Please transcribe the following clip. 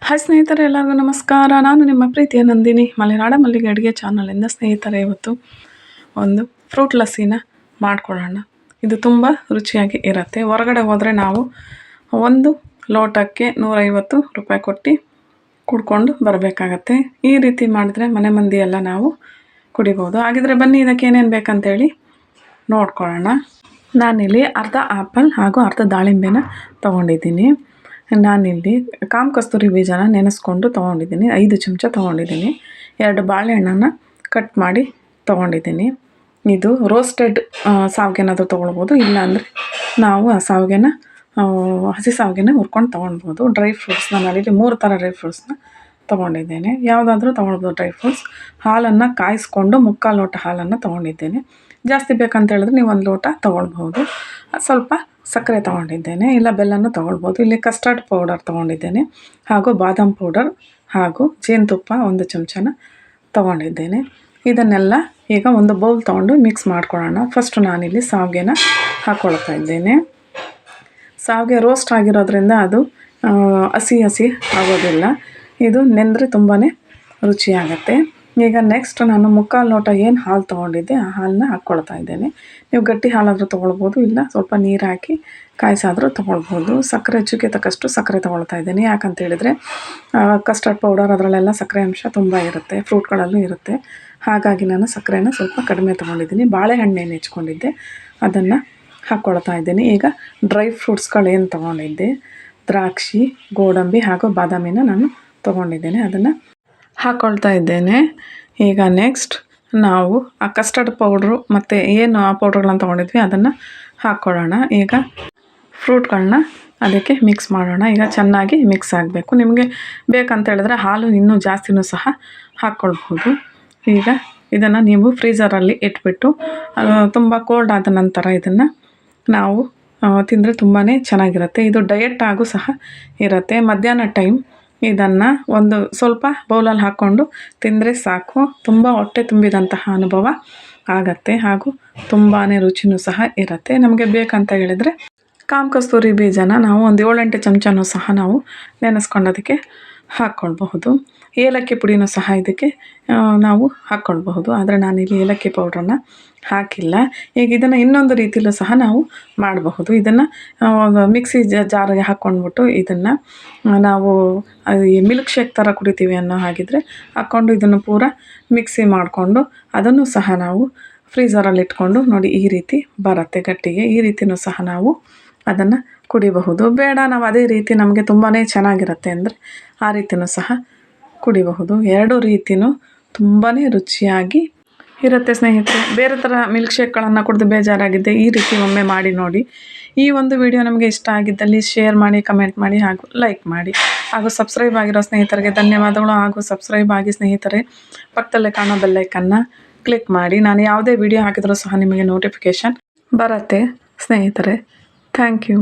Hi ಸ್ನೇಹಿತರೆ, ಎಲ್ಲರಿಗೂ ನಮಸ್ಕಾರ. ನಾನು ನಿಮ್ಮ ಪ್ರೀತಿಯ ನಂದಿನಿ, ಮಲೆನಾಡ ಮಲ್ಲಿಗೆ ಅಡುಗೆ ಚಾನಲಿಂದ. ಸ್ನೇಹಿತರೆ, ಇವತ್ತು ಒಂದು ಫ್ರೂಟ್ ಲಸ್ಸಿನ ಮಾಡ್ಕೊಳ್ಳೋಣ. ಇದು ತುಂಬ ರುಚಿಯಾಗಿ ಇರುತ್ತೆ. ಹೊರಗಡೆ ಹೋದರೆ ನಾವು ಒಂದು ಲೋಟಕ್ಕೆ 150 ರೂಪಾಯಿ ಕೊಟ್ಟು ಕುಡ್ಕೊಂಡು ಬರಬೇಕಾಗತ್ತೆ. ಈ ರೀತಿ ಮಾಡಿದ್ರೆ ಮನೆ ಮಂದಿ ಎಲ್ಲ ನಾವು ಕುಡಿಬೋದು. ಹಾಗಿದ್ರೆ ಬನ್ನಿ, ಇದಕ್ಕೆ ಏನೇನು ಬೇಕಂತೇಳಿ ನೋಡ್ಕೊಳ್ಳೋಣ. ನಾನಿಲ್ಲಿ ಅರ್ಧ ಆ್ಯಪಲ್ ಹಾಗೂ ಅರ್ಧ ದಾಳಿಂಬೆನ ತೊಗೊಂಡಿದ್ದೀನಿ. ನಾನಿಲ್ಲಿ ಕಾಮ ಕಸ್ತೂರಿ ಬೀಜನ ನೆನೆಸ್ಕೊಂಡು ತೊಗೊಂಡಿದ್ದೀನಿ. 5 ಚಮಚ ತೊಗೊಂಡಿದ್ದೀನಿ. 2 ಬಾಳೆಹಣ್ಣನ್ನು ಕಟ್ ಮಾಡಿ ತೊಗೊಂಡಿದ್ದೀನಿ. ಇದು ರೋಸ್ಟೆಡ್ ಶಾವಿಗೆನಾದರೂ ತೊಗೊಳ್ಬೋದು, ಇಲ್ಲಾಂದರೆ ನಾವು ಆ ಶಾವಿಗೆನ ಹಸಿ ಶಾವಿಗೆನ ಹುರ್ಕೊಂಡು ತೊಗೊಳ್ಬೋದು. ಡ್ರೈ ಫ್ರೂಟ್ಸ್ ನಾನಿಲ್ಲಿ 3 ಥರ ಡ್ರೈ ಫ್ರೂಟ್ಸ್ನ ತೊಗೊಂಡಿದ್ದೇನೆ. ಯಾವುದಾದ್ರೂ ತೊಗೊಳ್ಬೋದು ಡ್ರೈ ಫ್ರೂಟ್ಸ್. ಹಾಲನ್ನು ಕಾಯಿಸ್ಕೊಂಡು 3/4 ಲೋಟ ಹಾಲನ್ನು ತೊಗೊಂಡಿದ್ದೇನೆ. ಜಾಸ್ತಿ ಬೇಕಂತ ಹೇಳಿದ್ರೆ ನೀವು 1 ಲೋಟ ತೊಗೊಳ್ಬೋದು. ಸ್ವಲ್ಪ ಸಕ್ಕರೆ ತೊಗೊಂಡಿದ್ದೇನೆ, ಇಲ್ಲ ಬೆಲ್ಲನೂ ತೊಗೊಳ್ಬೋದು. ಇಲ್ಲಿ ಕಸ್ಟರ್ಡ್ ಪೌಡರ್ ತೊಗೊಂಡಿದ್ದೇನೆ, ಹಾಗೂ ಬಾದಾಮ್ ಪೌಡರ್ ಹಾಗೂ ಜೇನುತುಪ್ಪ 1 ಚಮಚನ ತೊಗೊಂಡಿದ್ದೇನೆ. ಇದನ್ನೆಲ್ಲ ಈಗ ಒಂದು ಬೌಲ್ ತೊಗೊಂಡು ಮಿಕ್ಸ್ ಮಾಡ್ಕೊಳ್ಳೋಣ. ಫಸ್ಟು ನಾನಿಲ್ಲಿ ಶಾವಿಗೆನ ಹಾಕ್ಕೊಳ್ತಾ ಇದ್ದೇನೆ. ಶಾವಿಗೆ ರೋಸ್ಟ್ ಆಗಿರೋದ್ರಿಂದ ಅದು ಹಸಿ ಆಗೋದಿಲ್ಲ. ಇದು ನೆಂದರೆ ತುಂಬಾ ರುಚಿಯಾಗತ್ತೆ. ಈಗ ನೆಕ್ಸ್ಟ್ ನಾನು 3/4 ಲೋಟ ಏನು ಹಾಲು ತೊಗೊಂಡಿದ್ದೆ ಆ ಹಾಲನ್ನ ಹಾಕ್ಕೊಳ್ತಾ ಇದ್ದೇನೆ. ನೀವು ಗಟ್ಟಿ ಹಾಲಾದರೂ ತೊಗೊಳ್ಬೋದು, ಇಲ್ಲ ಸ್ವಲ್ಪ ನೀರು ಹಾಕಿ ಕಾಯಿಸಾದರೂ ತೊಗೊಳ್ಬೋದು. ಸಕ್ಕರೆ ರುಚಿಗೆ ತಕ್ಕಷ್ಟು ಸಕ್ಕರೆ ತೊಗೊಳ್ತಾ ಇದ್ದೀನಿ. ಯಾಕಂತ ಹೇಳಿದರೆ ಕಸ್ಟರ್ಡ್ ಪೌಡರ್ ಅದರಲ್ಲೆಲ್ಲ ಸಕ್ಕರೆ ಅಂಶ ತುಂಬ ಇರುತ್ತೆ, ಫ್ರೂಟ್ಗಳಲ್ಲೂ ಇರುತ್ತೆ. ಹಾಗಾಗಿ ನಾನು ಸಕ್ಕರೆನ ಸ್ವಲ್ಪ ಕಡಿಮೆ ತೊಗೊಂಡಿದ್ದೀನಿ. ಬಾಳೆಹಣ್ಣೇನು ಹೆಚ್ಕೊಂಡಿದ್ದೆ ಅದನ್ನು ಹಾಕ್ಕೊಳ್ತಾ ಇದ್ದೀನಿ. ಈಗ ಡ್ರೈ ಫ್ರೂಟ್ಸ್ಗಳೇನು ತೊಗೊಂಡಿದ್ದೆ, ದ್ರಾಕ್ಷಿ, ಗೋಡಂಬಿ ಹಾಗೂ ಬಾದಾಮಿನ ನಾನು ತೊಗೊಂಡಿದ್ದೇನೆ, ಅದನ್ನು ಹಾಕ್ಕೊಳ್ತಾ ಇದ್ದೇನೆ. ಈಗ ನೆಕ್ಸ್ಟ್ ನಾವು ಆ ಕಸ್ಟರ್ಡ್ ಪೌಡ್ರು ಮತ್ತು ಏನು ಆ ಪೌಡ್ರ್ಗಳನ್ನ ತೊಗೊಂಡಿದ್ವಿ ಅದನ್ನು ಹಾಕ್ಕೊಳ್ಳೋಣ. ಈಗ ಫ್ರೂಟ್ಗಳನ್ನ ಅದಕ್ಕೆ ಮಿಕ್ಸ್ ಮಾಡೋಣ. ಈಗ ಚೆನ್ನಾಗಿ ಮಿಕ್ಸ್ ಆಗಬೇಕು. ನಿಮಗೆ ಬೇಕಂತ ಹೇಳಿದ್ರೆ ಹಾಲು ಇನ್ನೂ ಜಾಸ್ತಿನೂ ಸಹ ಹಾಕ್ಕೊಳ್ಬೋದು. ಈಗ ಇದನ್ನು ನೀವು ಫ್ರೀಝರಲ್ಲಿ ಇಟ್ಬಿಟ್ಟು ತುಂಬ ಕೋಲ್ಡ್ ಆದ ನಂತರ ಇದನ್ನು ನಾವು ತಿಂದರೆ ತುಂಬಾ ಚೆನ್ನಾಗಿರುತ್ತೆ. ಇದು ಡಯಟ್ ಆಗೂ ಸಹ ಇರುತ್ತೆ. ಮಧ್ಯಾಹ್ನ ಟೈಮ್ ಇದನ್ನು ಒಂದು ಸ್ವಲ್ಪ ಬೌಲಲ್ಲಿ ಹಾಕ್ಕೊಂಡು ತಿಂದರೆ ಸಾಕು, ತುಂಬ ಹೊಟ್ಟೆ ತುಂಬಿದಂತಹ ಅನುಭವ ಆಗತ್ತೆ, ಹಾಗೂ ತುಂಬಾ ರುಚಿನೂ ಸಹ ಇರುತ್ತೆ. ನಮಗೆ ಬೇಕಂತ ಹೇಳಿದರೆ ಕಾಮ ಕಸ್ತೂರಿ ಬೀಜನ ನಾವು ಒಂದು 7-8 ಚಮಚನೂ ಸಹ ನಾವು ನೆನೆಸ್ಕೊಂಡೋದಕ್ಕೆ ಹಾಕ್ಕೊಳ್ಬಹುದು. ಏಲಕ್ಕಿ ಪುಡಿನೂ ಸಹ ಇದಕ್ಕೆ ನಾವು ಹಾಕ್ಕೊಳ್ಬಹುದು, ಆದರೆ ನಾನಿಲ್ಲಿ ಏಲಕ್ಕಿ ಪೌಡ್ರನ್ನ ಹಾಕಿಲ್ಲ. ಈಗ ಇದನ್ನು ಇನ್ನೊಂದು ರೀತಿಯಲ್ಲೂ ಸಹ ನಾವು ಮಾಡಬಹುದು. ಇದನ್ನು ಮಿಕ್ಸಿ ಜಾರಿಗೆ ಹಾಕ್ಕೊಂಡ್ಬಿಟ್ಟು ಇದನ್ನು ನಾವು ಈ ಮಿಲ್ಕ್ ಶೇಕ್ ಥರ ಕುಡಿತೀವಿ ಅನ್ನೋ ಹಾಗಿದ್ರೆ ಹಾಕ್ಕೊಂಡು ಇದನ್ನು ಪೂರ ಮಿಕ್ಸಿ ಮಾಡಿಕೊಂಡು ಅದನ್ನು ಸಹ ನಾವು ಫ್ರೀಝರಲ್ಲಿ ಇಟ್ಕೊಂಡು ನೋಡಿ ಈ ರೀತಿ ಬರುತ್ತೆ ಗಟ್ಟಿಗೆ. ಈ ರೀತಿಯೂ ಸಹ ನಾವು ಅದನ್ನು ಕುಡಿಬಹುದು. ಬೇಡ ನಾವು ಅದೇ ರೀತಿ ನಮಗೆ ತುಂಬಾ ಚೆನ್ನಾಗಿರುತ್ತೆ ಅಂದರೆ ಆ ರೀತಿಯೂ ಸಹ ಕುಡಿಬಹುದು. 2 ರೀತಿಯೂ ತುಂಬಾ ರುಚಿಯಾಗಿ ಇರುತ್ತೆ ಸ್ನೇಹಿತರೆ. ಬೇರೆ ಥರ ಮಿಲ್ಕ್ ಶೇಕ್ಗಳನ್ನು ಕುಡಿದು ಬೇಜಾರಾಗಿದ್ದೆ ಈ ರೀತಿ ಒಮ್ಮೆ ಮಾಡಿ ನೋಡಿ. ಈ ಒಂದು ವಿಡಿಯೋ ನಮಗೆ ಇಷ್ಟ ಆಗಿದ್ದಲ್ಲಿ ಶೇರ್ ಮಾಡಿ, ಕಮೆಂಟ್ ಮಾಡಿ ಹಾಗೂ ಲೈಕ್ ಮಾಡಿ. ಹಾಗೂ ಸಬ್ಸ್ಕ್ರೈಬ್ ಆಗಿರೋ ಸ್ನೇಹಿತರಿಗೆ ಧನ್ಯವಾದಗಳು. ಹಾಗೂ ಸಬ್ಸ್ಕ್ರೈಬ್ ಆಗಿ ಸ್ನೇಹಿತರೆ, ಪಕ್ಕದಲ್ಲೇ ಕಾಣೋ ಬೆಲ್ಲೈಕನ್ನ ಕ್ಲಿಕ್ ಮಾಡಿ. ನಾನು ಯಾವುದೇ ವಿಡಿಯೋ ಹಾಕಿದರೂ ಸಹ ನಿಮಗೆ ನೋಟಿಫಿಕೇಷನ್ ಬರುತ್ತೆ ಸ್ನೇಹಿತರೆ. Thank you.